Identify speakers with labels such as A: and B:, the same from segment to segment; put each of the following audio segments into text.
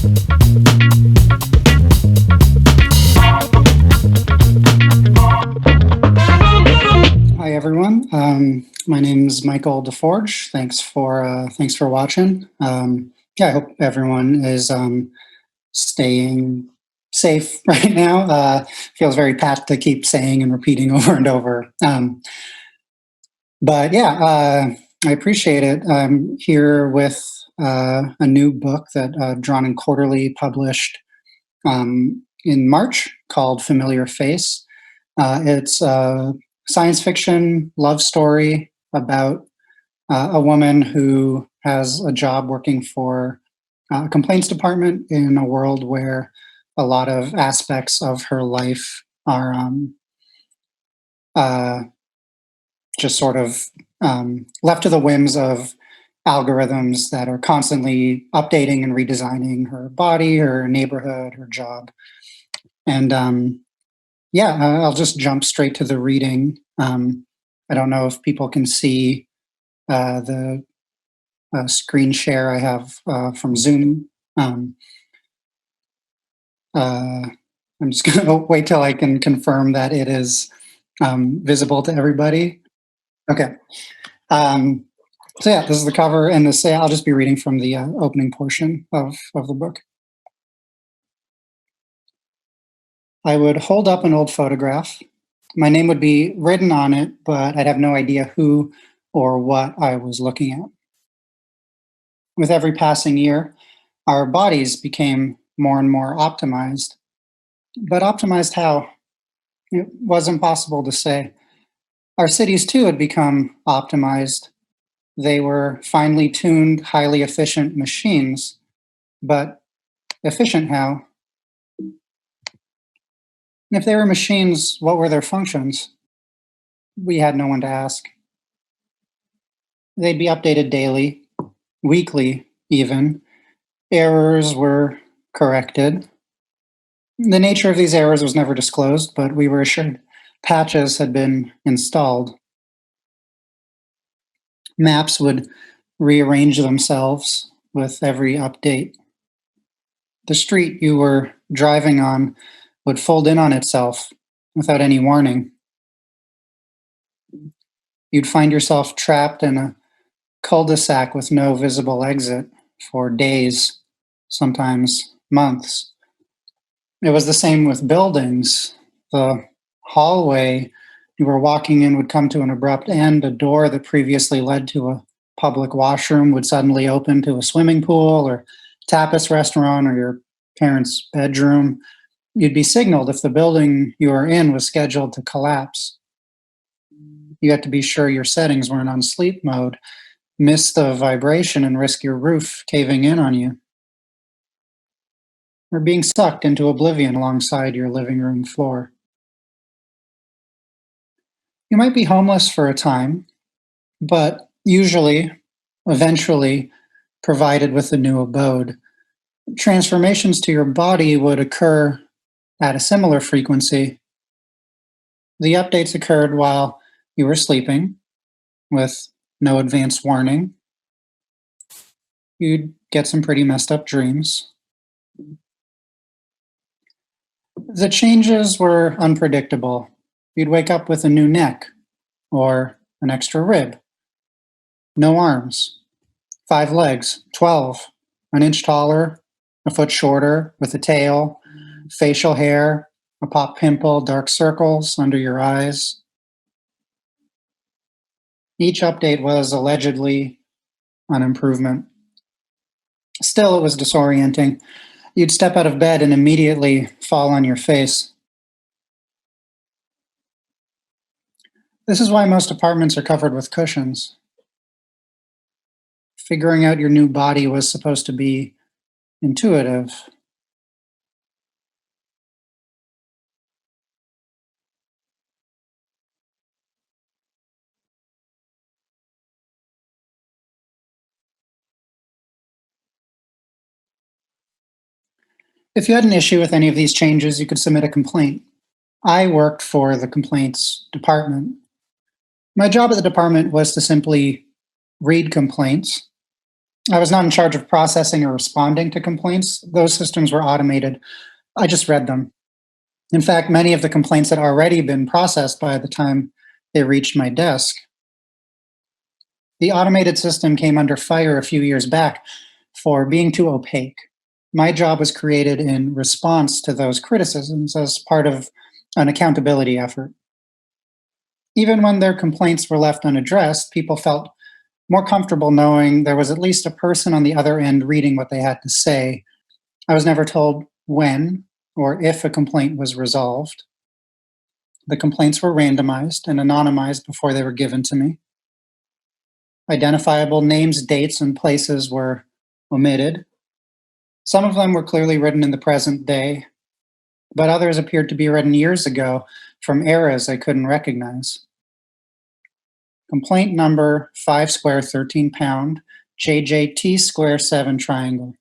A: Hi everyone. My name is Michael DeForge. Thanks for watching. Yeah, I hope everyone is staying safe right now. Feels very pat to keep saying and repeating over and over. But yeah, I appreciate it. I'm here with a new book that Drawn and Quarterly published in March called Familiar Face. It's a science fiction love story about a woman who has a job working for a complaints department in a world where a lot of aspects of her life are uh, just sort of left to the whims of algorithms that are constantly updating and redesigning her body, her neighborhood, her job. And yeah, I'll just jump straight to the reading. I don't know if people can see the screen share I have from Zoom. Um, I'm just going to wait till I can confirm that it is visible to everybody. Okay. Um, so yeah, this is the cover, and this. I'll just be reading from the opening portion of the book. I would hold up an old photograph. My name would be written on it, but I'd have no idea who or what I was looking at. With every passing year, our bodies became more and more optimized. But optimized how? It was impossible to say. Our cities, too, had become optimized. They were finely tuned, highly efficient machines. But efficient how? If they were machines, what were their functions? We had no one to ask. They'd be updated daily, weekly even. Errors were corrected. The nature of these errors was never disclosed, but we were assured patches had been installed. Maps would rearrange themselves with every update. The street you were driving on would fold in on itself without any warning. You'd find yourself trapped in a cul-de-sac with no visible exit for days, sometimes months. It was the same with buildings. The hallway you were walking in would come to an abrupt end. A door that previously led to a public washroom would suddenly open to a swimming pool or tapas restaurant or your parents' bedroom. You'd be signaled if the building you were in was scheduled to collapse. You had to be sure your settings weren't on sleep mode, miss the vibration, and risk your roof caving in on you, or being sucked into oblivion alongside your living room floor. You might be homeless for a time, but usually, eventually, provided with a new abode. Transformations to your body would occur at a similar frequency. The updates occurred while you were sleeping with no advance warning. You'd get some pretty messed up dreams. The changes were unpredictable. You'd wake up with a new neck or an extra rib, no arms, 5 legs, 12, an inch taller, a foot shorter, with a tail, facial hair, a pop pimple, dark circles under your eyes. Each update was allegedly an improvement. Still, it was disorienting. You'd step out of bed and immediately fall on your face. This is why most apartments are covered with cushions. Figuring out your new body was supposed to be intuitive. If you had an issue with any of these changes, you could submit a complaint. I worked for the complaints department. My job at the department was to simply read complaints, I was not in charge of processing or responding to complaints. Those systems were automated. I just read them. In fact, many of the complaints had already been processed by the time they reached my desk. The automated system came under fire a few years back for being too opaque. My job was created in response to those criticisms as part of an accountability effort. Even when their complaints were left unaddressed, people felt more comfortable knowing there was at least a person on the other end reading what they had to say. I was never told when or if a complaint was resolved. The complaints were randomized and anonymized before they were given to me. Identifiable names, dates, and places were omitted. Some of them were clearly written in the present day, but others appeared to be written years ago from eras I couldn't recognize. Complaint number 5 square 13 pound, JJT square 7 triangle.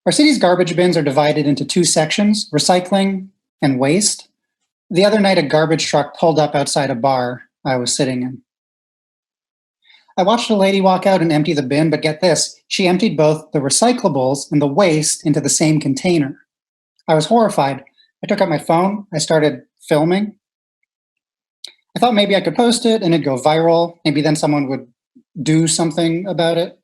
A: Our city's garbage bins are divided into two sections, recycling and waste. The other night, a garbage truck pulled up outside a bar I was sitting in. I watched a lady walk out and empty the bin, but get this, she emptied both the recyclables and the waste into the same container. I was horrified. I took out my phone, I started filming. I thought maybe I could post it and it'd go viral. Maybe then someone would do something about it.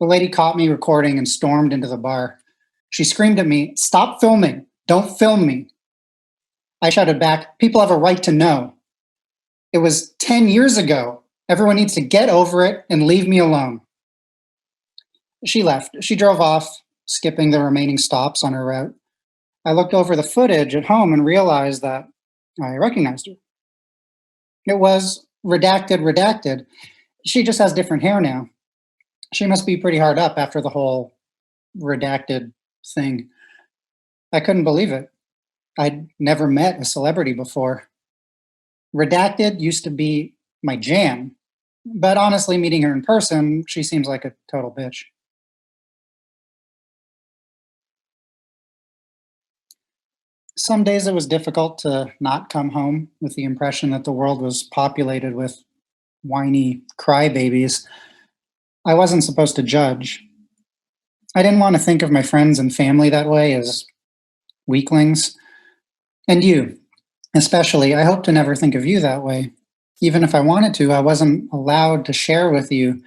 A: The lady caught me recording and stormed into the bar. She screamed at me, "Stop filming, don't film me." I shouted back, "People have a right to know. It was 10 years ago. Everyone needs to get over it and leave me alone." She left. She drove off, skipping the remaining stops on her route. I looked over the footage at home and realized that I recognized her. It was redacted. She just has different hair now. She must be pretty hard up after the whole redacted thing. I couldn't believe it. I'd never met a celebrity before. Redacted used to be my jam, but honestly, meeting her in person, she seems like a total bitch. Some days it was difficult to not come home with the impression that the world was populated with whiny crybabies. I wasn't supposed to judge. I didn't want to think of my friends and family that way, as weaklings. And you, especially, I hope to never think of you that way. Even if I wanted to, I wasn't allowed to share with you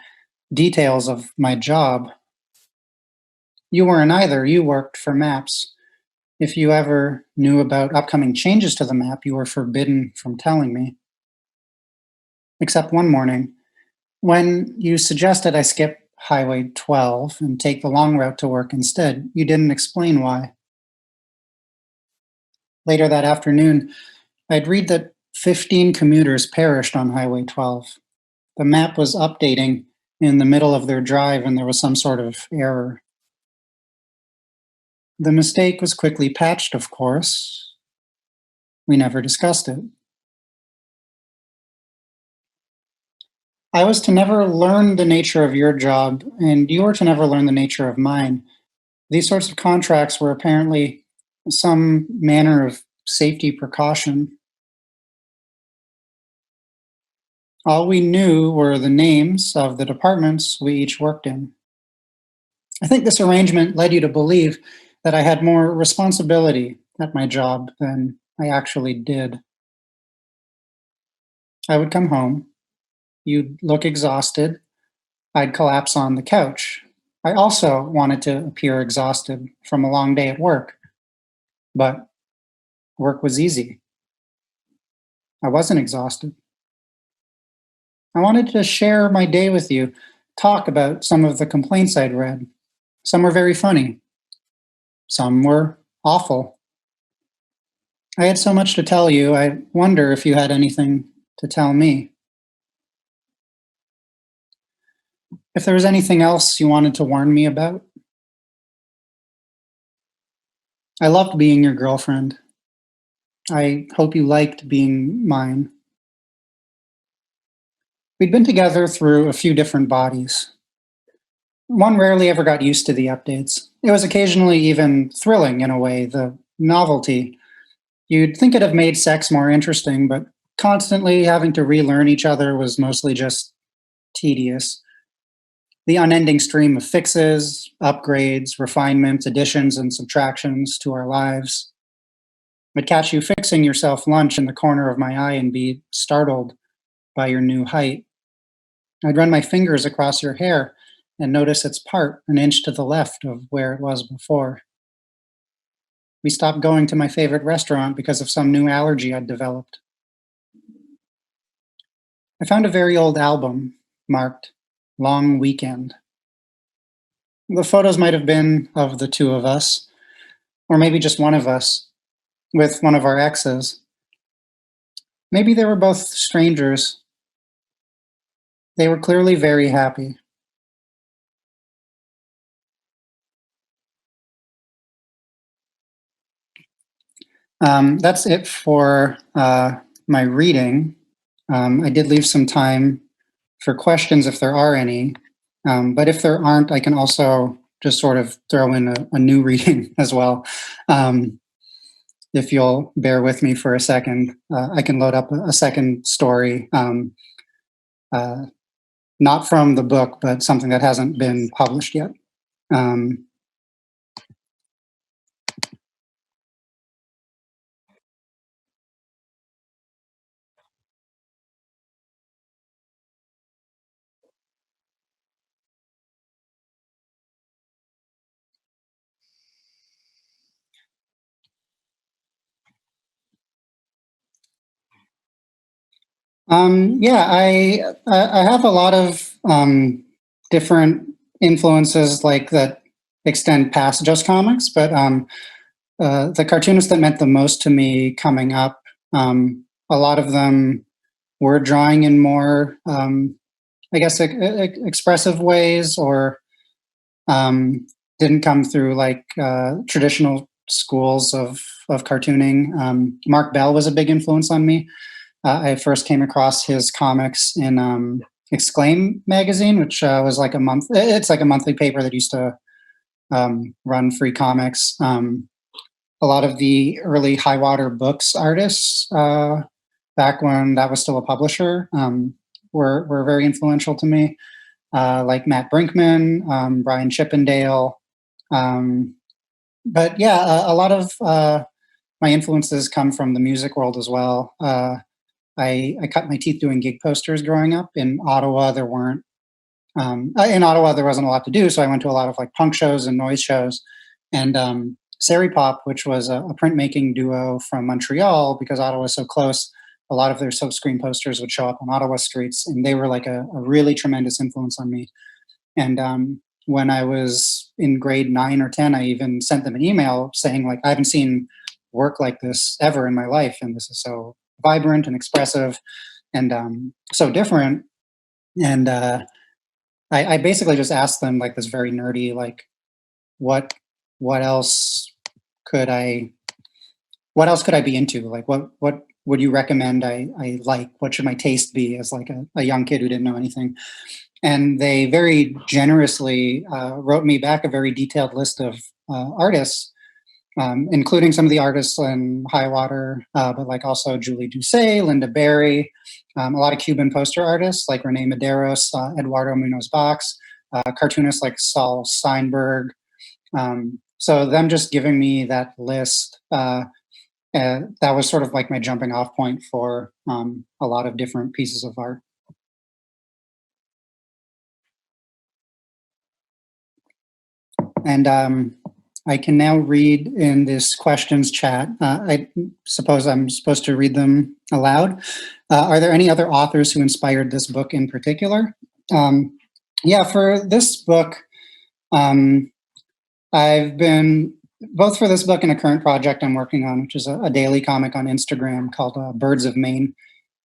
A: details of my job. You weren't either. You worked for maps. If you ever knew about upcoming changes to the map, you were forbidden from telling me. Except one morning, when you suggested I skip Highway 12 and take the long route to work instead, you didn't explain why. Later that afternoon, I'd read that 15 commuters perished on Highway 12. The map was updating in the middle of their drive and there was some sort of error. The mistake was quickly patched, of course. We never discussed it. I was to never learn the nature of your job, and you were to never learn the nature of mine. These sorts of contracts were apparently some manner of safety precaution. All we knew were the names of the departments we each worked in. I think this arrangement led you to believe that I had more responsibility at my job than I actually did. I would come home, you'd look exhausted, I'd collapse on the couch. I also wanted to appear exhausted from a long day at work, but work was easy. I wasn't exhausted. I wanted to share my day with you, talk about some of the complaints I'd read. Some were very funny, some were awful. I had so much to tell you, I wonder if you had anything to tell me. If there was anything else you wanted to warn me about. I loved being your girlfriend. I hope you liked being mine. We'd been together through a few different bodies. One rarely ever got used to the updates. It was occasionally even thrilling in a way, the novelty. You'd think it'd have made sex more interesting, but constantly having to relearn each other was mostly just tedious. The unending stream of fixes, upgrades, refinements, additions, and subtractions to our lives. I'd catch you fixing yourself lunch in the corner of my eye and be startled by your new height. I'd run my fingers across your hair and notice its part an inch to the left of where it was before. We stopped going to my favorite restaurant because of some new allergy I'd developed. I found a very old album marked Long Weekend. The photos might have been of the two of us, or maybe just one of us with one of our exes. Maybe they were both strangers. They were clearly very happy. That's it for my reading. I did leave some time for questions if there are any, but if there aren't, I can also just sort of throw in a new reading as well. If you'll bear with me for a second, I can load up a second story, not from the book, but something that hasn't been published yet. Yeah, I have a lot of different influences like that extend past just comics, but the cartoonists that meant the most to me coming up, a lot of them were drawing in more, I guess, expressive ways, or didn't come through like traditional schools of cartooning. Mark Bell was a big influence on me. I first came across his comics in Exclaim magazine, which was like a month. It's like a monthly paper that used to run free comics. A lot of the early High Water Books artists, back when that was still a publisher, were very influential to me. Like Matt Brinkman, Brian Chippendale. But yeah, a lot of my influences come from the music world as well. I cut my teeth doing gig posters growing up. In Ottawa, there weren't. In Ottawa, there wasn't a lot to do, so I went to a lot of like punk shows and noise shows. And Sari Pop, which was a printmaking duo from Montreal, because Ottawa was so close, a lot of their silkscreen posters would show up on Ottawa streets, and they were like a really tremendous influence on me. And when I was in grade 9 or 10, I even sent them an email saying like, I haven't seen work like this ever in my life, and this is so vibrant and expressive and so different. And I basically just asked them like this very nerdy, like, what else could I be into? Like, what would you recommend I like? What should my taste be as like a young kid who didn't know anything? And they very generously wrote me back a very detailed list of artists, including some of the artists in High Water, but like also Julie Doucet, Linda Berry, a lot of Cuban poster artists like Rene Medeiros, Eduardo Munoz Box, cartoonists like Saul Steinberg. So them just giving me that list, that was sort of like my jumping off point for a lot of different pieces of art. And I can now read in this questions chat. I suppose I'm supposed to read them aloud. Are there any other authors who inspired this book in particular? Yeah, for this book, I've been, both for this book and a current project I'm working on, which is a daily comic on Instagram called Birds of Maine.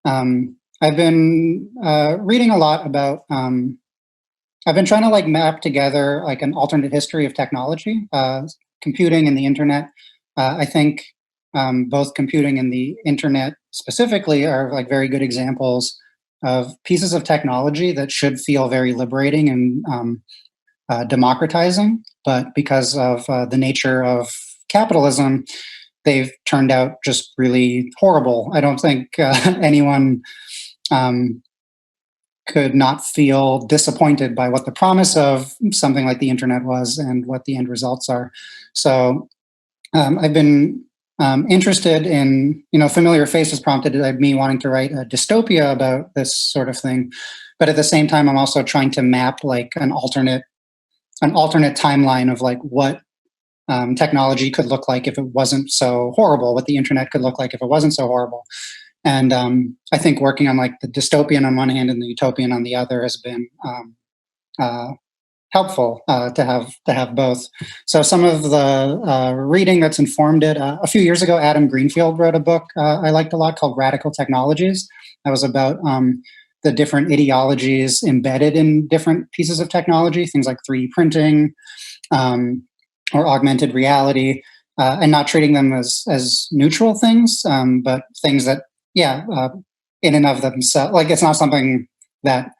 A: I've been reading a lot about I've been trying to like map together like an alternate history of technology, computing and the internet. I think both computing and the internet specifically are like very good examples of pieces of technology that should feel very liberating and democratizing, but because of the nature of capitalism, they've turned out just really horrible. I don't think anyone could not feel disappointed by what the promise of something like the internet was and what the end results are. So I've been interested in, Familiar Faces prompted me wanting to write a dystopia about this sort of thing. But at the same time, I'm also trying to map like an alternate timeline of like what technology could look like if it wasn't so horrible, what the internet could look like if it wasn't so horrible. And I think working on like the dystopian on one hand and the utopian on the other has been uh, helpful to have both. So some of the reading that's informed it. A few years ago, Adam Greenfield wrote a book I liked a lot called Radical Technologies. That was about the different ideologies embedded in different pieces of technology, things like 3D printing, um, or augmented reality, and not treating them as neutral things, but things that, yeah, in and of themselves, like it's not something that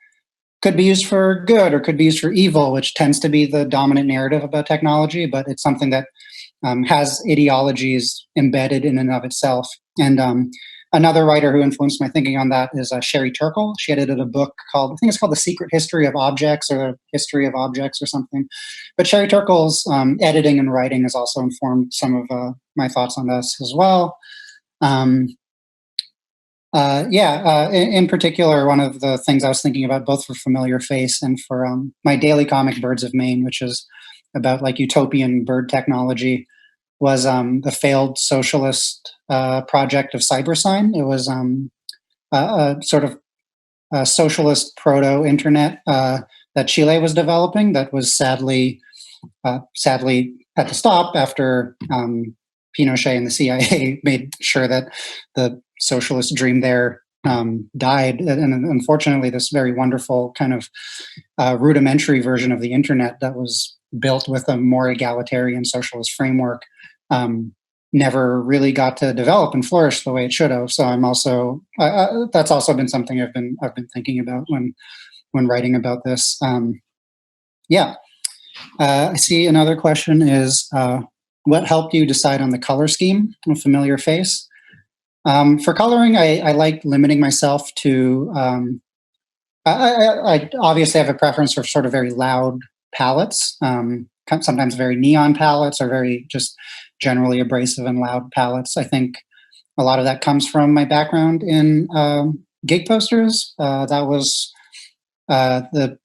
A: could be used for good or could be used for evil, which tends to be the dominant narrative about technology, but it's something that has ideologies embedded in and of itself. And another writer who influenced my thinking on that is Sherry Turkle. She edited a book called, I think it's called The Secret History of Objects or The History of Objects or something. But Sherry Turkle's editing and writing has also informed some of my thoughts on this as well. Um, in particular, one of the things I was thinking about, both for Familiar Face and for my daily comic, Birds of Maine, which is about like utopian bird technology, was the failed socialist project of CyberSign. It was a sort of a socialist proto-internet that Chile was developing that was sadly had to stop after Pinochet and the CIA made sure that the socialist dream there died. And unfortunately, this very wonderful kind of rudimentary version of the internet that was built with a more egalitarian socialist framework never really got to develop and flourish the way it should have. So I'm also that's also been something I've been thinking about when writing about this. I see another question is what helped you decide on the color scheme of Familiar Face? For coloring, I like limiting myself to. I obviously have a preference for sort of very loud palettes, sometimes very neon palettes, or very just generally abrasive and loud palettes. I think a lot of that comes from my background in gig posters. That was the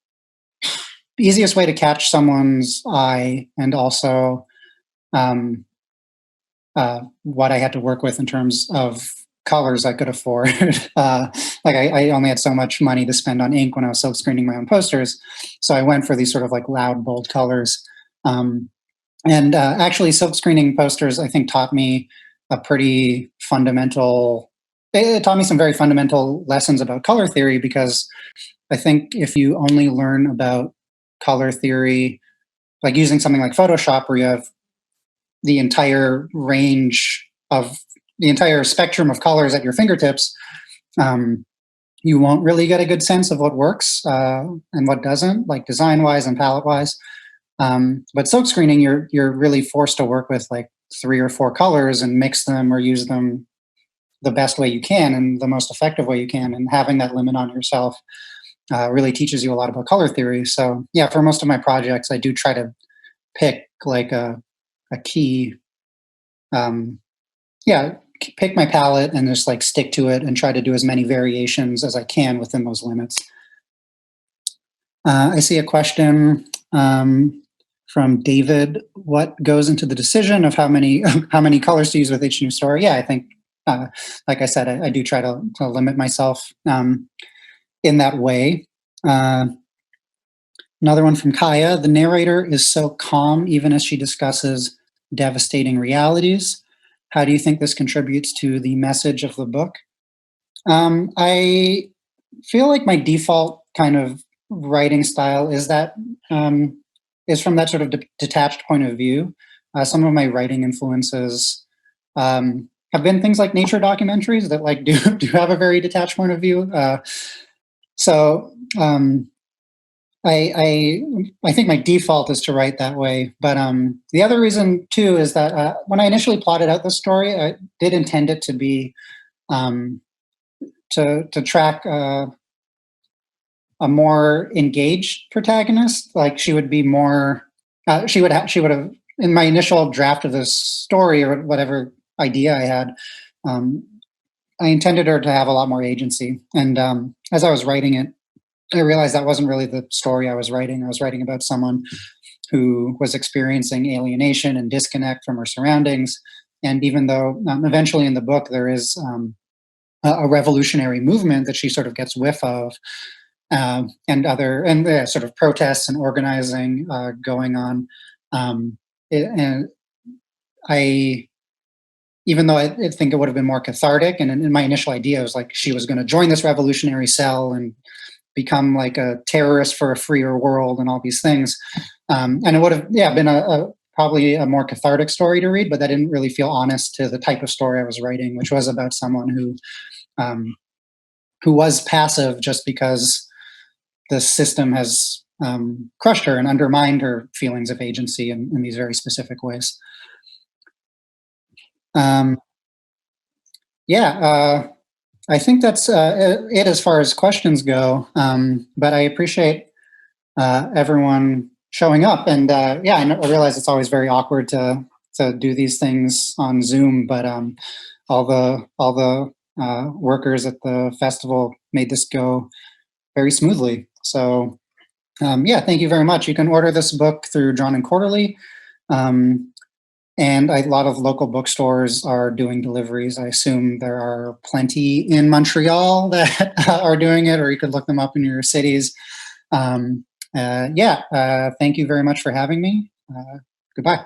A: easiest way to catch someone's eye, and also what I had to work with in terms of colors I could afford. I only had so much money to spend on ink when I was silk screening my own posters, so I went for these sort of like loud, bold colors. And actually, silk screening posters, I think, taught me a pretty fundamental. It taught me some very fundamental lessons about color theory, because I think if you only learn about color theory, like using something like Photoshop, where you have the entire range of the entire spectrum of colors at your fingertips, you won't really get a good sense of what works and what doesn't, like design-wise and palette-wise. But silk screening, you're really forced to work with like 3 or 4 colors and mix them or use them the best way you can and the most effective way you can. And having that limit on yourself really teaches you a lot about color theory. So yeah, for most of my projects, I do try to pick like a key, pick my palette and just like stick to it and try to do as many variations as I can within those limits. I see a question from David. What goes into the decision of how many colors to use with each new story? Yeah, I think, like I said, I do try to limit myself in that way. Another one from Kaya. The narrator is so calm even as she discusses devastating realities. How do you think this contributes to the message of the book? I feel like my default kind of writing style is from that sort of detached point of view. Some of my writing influences have been things like nature documentaries that like do have a very detached point of view. I think my default is to write that way. But the other reason too is that when I initially plotted out this story, I did intend it to be to track a more engaged protagonist. Like she would be more. She would have in my initial draft of this story or whatever idea I had. Um, I intended her to have a lot more agency, and as I was writing it, I realized that wasn't really the story I was writing. I was writing about someone who was experiencing alienation and disconnect from her surroundings. And even though eventually in the book there is a revolutionary movement that she sort of gets whiff of, and other and sort of protests and organizing going on. And I, even though I think it would have been more cathartic, and in my initial idea was like she was going to join this revolutionary cell and become like a terrorist for a freer world and all these things. And it would have, yeah, been probably a more cathartic story to read, but that didn't really feel honest to the type of story I was writing, which was about someone um, who was passive just because the system has crushed her and undermined her feelings of agency in these very specific ways. Um, yeah, I think that's it as far as questions go. But I appreciate everyone showing up, and yeah, I realize it's always very awkward to do these things on Zoom, but all the workers at the festival made this go very smoothly. So yeah, thank you very much. You can order this book through Drawn and Quarterly. Um, and a lot of local bookstores are doing deliveries. I assume there are plenty in Montreal that are doing it, or you could look them up in your cities. Yeah, thank you very much for having me. Goodbye.